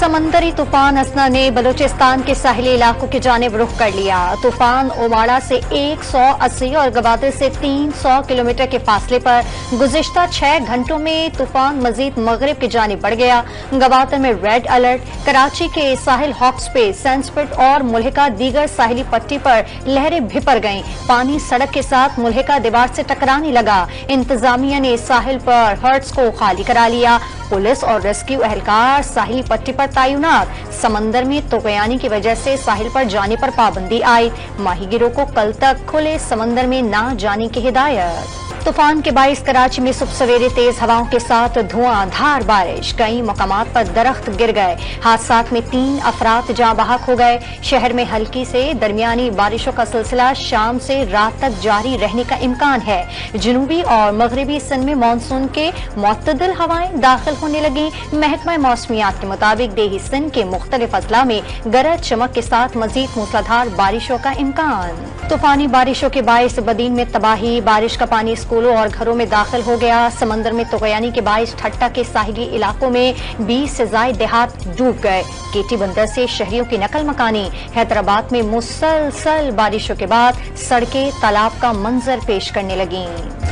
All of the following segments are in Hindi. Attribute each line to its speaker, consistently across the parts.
Speaker 1: समंदरी तूफान असना ने बलूचिस्तान के साहिली इलाकों की जानिब रुख कर लिया। तूफान ओमाड़ा से 180 और गवादर से 300 किलोमीटर के फासले पर गुज़िश्ता 6 घंटों में तूफान मजीद मगरिब की जानिब बढ़ गया। गवादर में रेड अलर्ट, कराची के साहिल हॉक्स पे सैंडस्पिट और मुल्हिका दीगर साहिली पट्टी पर लहरें भिपर गईं। पानी सड़क के साथ मुल्हिका दीवार से टकराने लगा। इंतजामिया ने साहिल पर हर्ट्स को खाली करा लिया। पुलिस और रेस्क्यू एहलकार साहिली पट्टी पर तैनात। समंदर में तूफानी की वजह से साहिल पर जाने पर पाबंदी आई। माहीगिरों को कल तक खुले समंदर में न जाने की हिदायत। तूफान के बाइस कराची में सुबह सवेरे तेज हवाओं के साथ धुआंधार बारिश, कई मकामात पर दरख्त गिर गए। हादसात में 3 अफराद जाँ बहक हो गए। शहर में हल्की से दरमियानी बारिशों का सिलसिला शाम से रात तक जारी रहने का इम्कान है। जनूबी और मगरबी सिंध में मानसून के मुतदिल हवाएं दाखिल होने लगी। महकमा मौसमियात के मुताबिक देही सिंध के मुख्तलिफ अजला में गरज चमक के साथ मजीद मूसलाधार बारिशों का इम्कान। तूफानी बारिशों के बाइस बदीन में तबाही, बारिश का पानी स्कूलों और घरों में दाखिल हो गया। समंदर में तूफानी के बाइस ठट्टा के साहिली इलाकों में 20 से ज्यादा देहात डूब गए। केटी बंदर से शहरियों की नकल मकानी। हैदराबाद में मुसलसल बारिशों के बाद सड़कें तालाब का मंजर पेश करने लगी।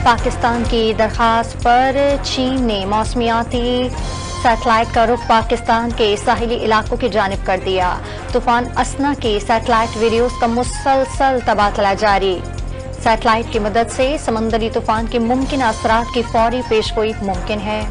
Speaker 1: पाकिस्तान की दरखास्त पर चीन ने मौसमियाती सैटेलाइट का रुख पाकिस्तान के साहिली इलाकों की जानिब कर दिया। तूफान असना के सैटेलाइट वीडियोस का मुसलसल तबादला जारी। सैटेलाइट की मदद से समंदरी तूफान के मुमकिन असरात की फौरी पेशगोई मुमकिन है।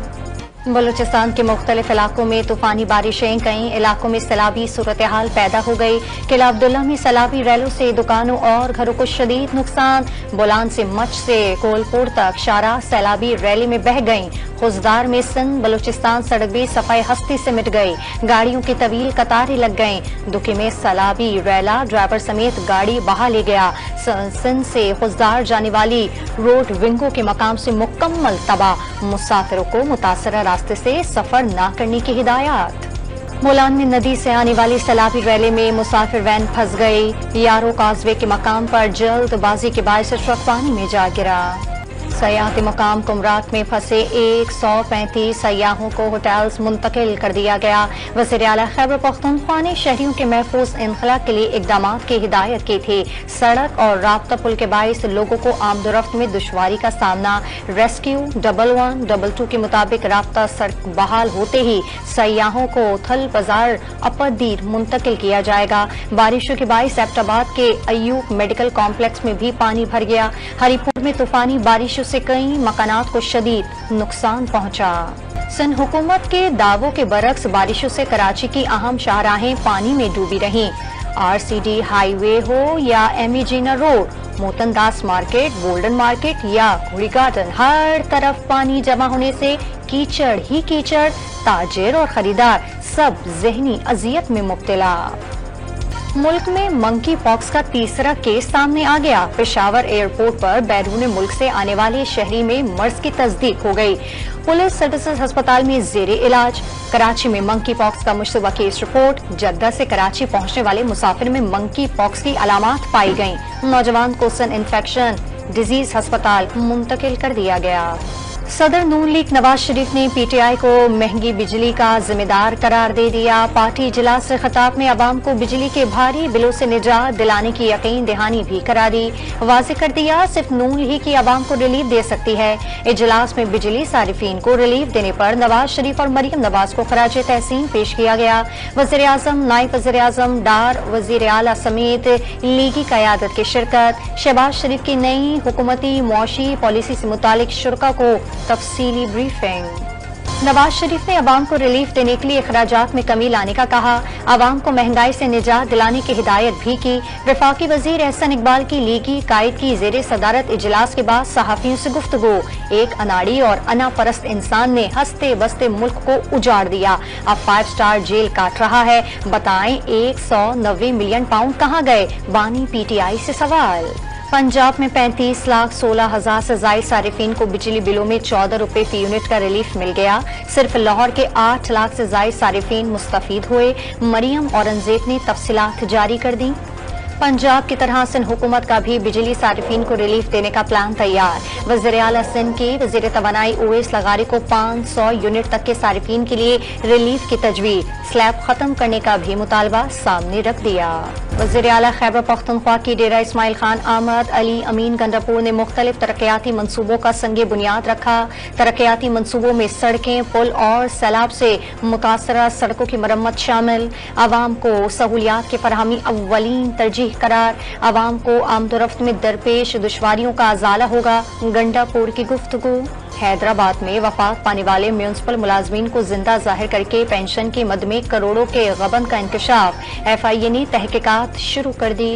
Speaker 1: बलूचिस्तान के मुख्तलिफ इलाकों में तूफानी बारिशें, कई इलाकों में सैलाबी सूरत हाल पैदा हो गई। किला अब्दुल्ला में सैलाबी रैलों से दुकानों और घरों को शदीद नुकसान। बोलान से मच से कोलपुर तक शारा सैलाबी रैली में बह गईं। खुजदार में सिंध बलूचिस्तान सड़क भी सफाई हस्ती से मिट गई। गाड़ियों की तवील कतारें लग गईं। दुखी में सैलाबी रैला ड्राइवर समेत गाड़ी बहा ले गया। सिंध से खुजदार जाने वाली रोड विंगों के मकाम से मुकम्मल तबाह। मुसाफिरों को मुतासरा रास्ते से सफर न करने की हिदायत। मोलान में नदी से आने वाली सैलाबी रैली में मुसाफिर वैन फंस गई। यारो काजवे के मकाम पर जल्दबाजी के बायस ट्रक पानी में जा गिरा। सयाहती मकाम कुमरात में फंसे 135 सयाहों को होटल्स मुंतकिल कर दिया गया। वज़ीर आला खैबर पख्तूनख्वा ने शहरियों के महफूज इनखला के लिए इकदाम की हिदायत की थी। सड़क और राब्ता पुल के बाइस लोगों को आमदोरफ्त में दुश्वारी का सामना। रेस्क्यू 1122 के मुताबिक राब्ता सड़क बहाल होते ही सयाहों को थल बाजार अपरदीर मुंतकिल किया जाएगा। बारिशों के बाइस एबटाबाद के अयूब मेडिकल कॉम्प्लेक्स में भी पानी भर गया। हरिपुर में तूफानी बारिशों से कई मकानात को शदीद नुकसान पहुंचा। सिंध हुकूमत के दावों के बरक्स बारिशों से कराची की अहम शाहराहें पानी में डूबी रहीं। RCD हाईवे हो या ME जीना रोड, मोतनदास मार्केट, गोल्डन मार्केट या घोड़ी गार्डन, हर तरफ पानी जमा होने से कीचड़ ही कीचड़। ताजिर और खरीदार सब जहनी अजियत में मुब्तला। मुल्क में मंकी पॉक्स का तीसरा केस सामने आ गया। पेशावर एयरपोर्ट पर बैरून मुल्क से आने वाले शहरी में मर्ज की तस्दीक हो गई। पुलिस सर्विसेज अस्पताल में जेरे इलाज। कराची में मंकी पॉक्स का मुश्तबा केस रिपोर्ट। जद्दा से कराची पहुंचने वाले मुसाफिर में मंकी पॉक्स की अलामात पाई गईं। नौजवान को सन इन्फेक्शन डिजीज अस्पताल मुंतकिल कर दिया गया। सदर नून लीग नवाज शरीफ ने PTI को महंगी बिजली का जिम्मेदार करार दे दिया। पार्टी इजलास से खिताब में अवाम को बिजली के भारी बिलों से निजात दिलाने की यकीन दहानी भी करा दी। वाज़ेह कर दिया सिर्फ नून लीग की अवाम को रिलीफ दे सकती है। इजलास में बिजली सारिफीन को रिलीफ देने पर नवाज शरीफ और मरियम नवाज को खराज तहसीन पेश किया गया। वज़ीर आज़म, नायब वज़ीर आज़म, डार, वज़ीर आला समेत लीगी क़यादत की शिरकत। शहबाज शरीफ की नई हुकूमती मुआशी पॉलिसी से मुतालिक शुरा को तफसीली ब्रीफिंग। नवाज शरीफ ने अवाम को रिलीफ देने के लिए अखराजात में कमी लाने का कहा। अवाम को महंगाई से निजात दिलाने की हिदायत भी की। वफाकी वजीर एहसन इकबाल की लीगी कायद की जेरे सदारत इजलास के बाद सहाफियों से गुफ्तगू। एक अनाड़ी और अना परस्त इंसान ने हंसते बसते मुल्क को उजाड़ दिया, अब 5 स्टार जेल काट रहा है। बताएं 190 मिलियन पाउंड कहाँ गए? बानी PTI से सवाल। पंजाब में 35,16,000 से ज्यादा सारिफीन को बिजली बिलों में 14 रुपए फी यूनिट का रिलीफ मिल गया। सिर्फ लाहौर के 8 लाख से ज्यादा सारिफीन मुस्तफीद हुए। मरियम औरंगजेब ने तफसीलात जारी कर दी। पंजाब की तरह सिंध हुकूमत का भी बिजली सारिफीन को रिलीफ देने का प्लान तैयार। वज़ीर आला सिंध के वज़ीर तवानाई ओवैस लगारी को 500 यूनिट तक के सारिफीन के लिए रिलीफ की तजवीज़, स्लैब खत्म करने का भी मुतालबा सामने रख दिया। वज़ीर आला खैबर पख्तूनख्वा की डेरा इस्माइल खान अहमद अली अमीन गंडापुर ने मुख्तलिफ तरक्याती मनसूबों का संगे बुनियाद रखा। तरक्याती मनसूबों में सड़कें, पुल और सैलाब से मुतासरा सड़कों की मरम्मत शामिल। आवाम को सहूलियात की फरहमी अव्वलीन तरजीह करार। आवाम को आमदोरफ्त में दरपेश दुश्वारियों का अजाला होगा। गंडापुर की गुफ्तगू। हैदराबाद में वफात पाने वाले म्यूनिसिपल मुलाजमीन को जिंदा जाहिर करके पेंशन की मद में करोड़ों के गबन का इंकशाफ। FIA ने तहकीकात शुरू कर दी।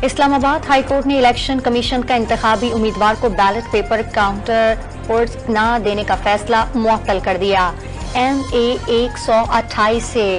Speaker 1: इस्लामाबाद हाई कोर्ट ने इलेक्शन कमीशन का इंतखाबी उम्मीदवार को बैलेट पेपर काउंटर पोर्ट न देने का फैसला मुअत्तल कर दिया। MA 128 से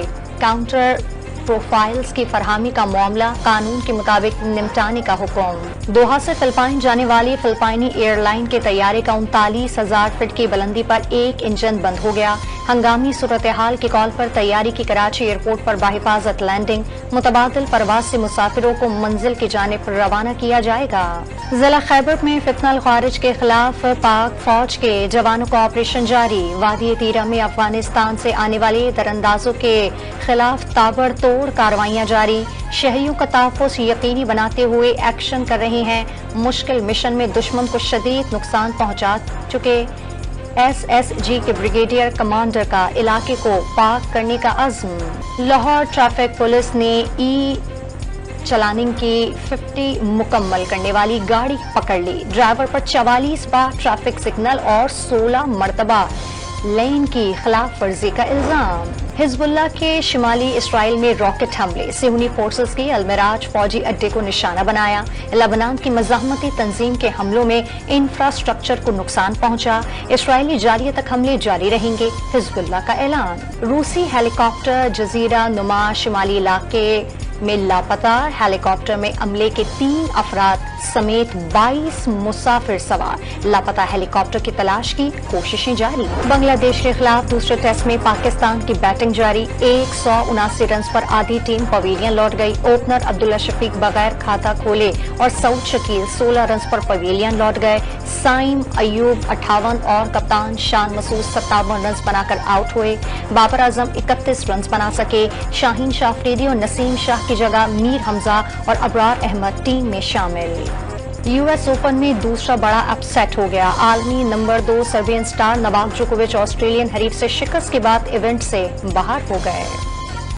Speaker 1: काउंटर प्रोफाइल्स की फरहमी का मामला कानून के मुताबिक निपटाने का हुक्म। दोहा से फिलिपाइन जाने वाली फिलिपाइनी एयरलाइन के तैयारे का 39,000 फीट की बुलंदी पर एक इंजन बंद हो गया। हंगामी सूरत हाल के कॉल पर तैयारी की कराची एयरपोर्ट पर बाहिफाजत लैंडिंग। मुतबादिल परवाज से मुसाफिरों को मंजिल की जानिब रवाना किया जाएगा। जिला खैबर में फितनल खारिज के खिलाफ पाक फौज के जवानों का ऑपरेशन जारी। वादी तीरा में अफगानिस्तान से आने वाले दरअंदाजों के खिलाफ ताबड़तोड़ कार्रवाइयां जारी। शहरियों का तहफ़्फ़ुज़ यकीनी बनाते हुए एक्शन कर रहे हैं। मुश्किल मिशन में दुश्मन को शदीद नुकसान पहुंचा चुके SSG के ब्रिगेडियर कमांडर का इलाके को पाक करने का अज़्म। लाहौर ट्रैफिक पुलिस ने चलानिंग की 50 मुकम्मल करने वाली गाड़ी पकड़ ली। ड्राइवर पर 44 बार ट्रैफिक सिग्नल और 16 मरतबा लेन की खिलाफ वर्जी का इल्जाम। हिजबुल्लाह के शिमाली इसराइल में रॉकेट हमले। सिहूनी फोर्सेस की अलमिराज फौजी अड्डे को निशाना बनाया। लबनान की मज़ाहमती तंजीम के हमलों में इंफ्रास्ट्रक्चर को नुकसान पहुंचा। इसराइली जारिया तक हमले जारी रहेंगे, हिजबुल्लाह का ऐलान। रूसी हेलीकॉप्टर जजीरा नुमा शिमाली इलाके में लापता। हेलीकॉप्टर में अमले के 3 अफराद समेत 22 मुसाफिर सवार। लापता हेलीकॉप्टर की तलाश की कोशिशें जारी। बांग्लादेश के खिलाफ दूसरे टेस्ट में पाकिस्तान की बैटिंग जारी। 179 रन पर आधी टीम पवेलियन लौट गई। ओपनर अब्दुल्ला शफीक बगैर खाता खोले और सऊद शकील 16 रन पर पवेलियन लौट गए। साइम अयूब 58 और कप्तान शान मसूद 57 रन बनाकर आउट हुए। बाबर आजम 31 रन बना सके। शाहीन शाह अफरीदी और नसीम शाह की जगह मीर हमजा और अबरार अहमद टीम में शामिल। US ओपन में दूसरा बड़ा अपसेट हो गया। आलमी नंबर 2 सर्बियन स्टार नोवाक जोकोविच ऑस्ट्रेलियन हरीफ से शिकस्त के बाद इवेंट से बाहर हो गए।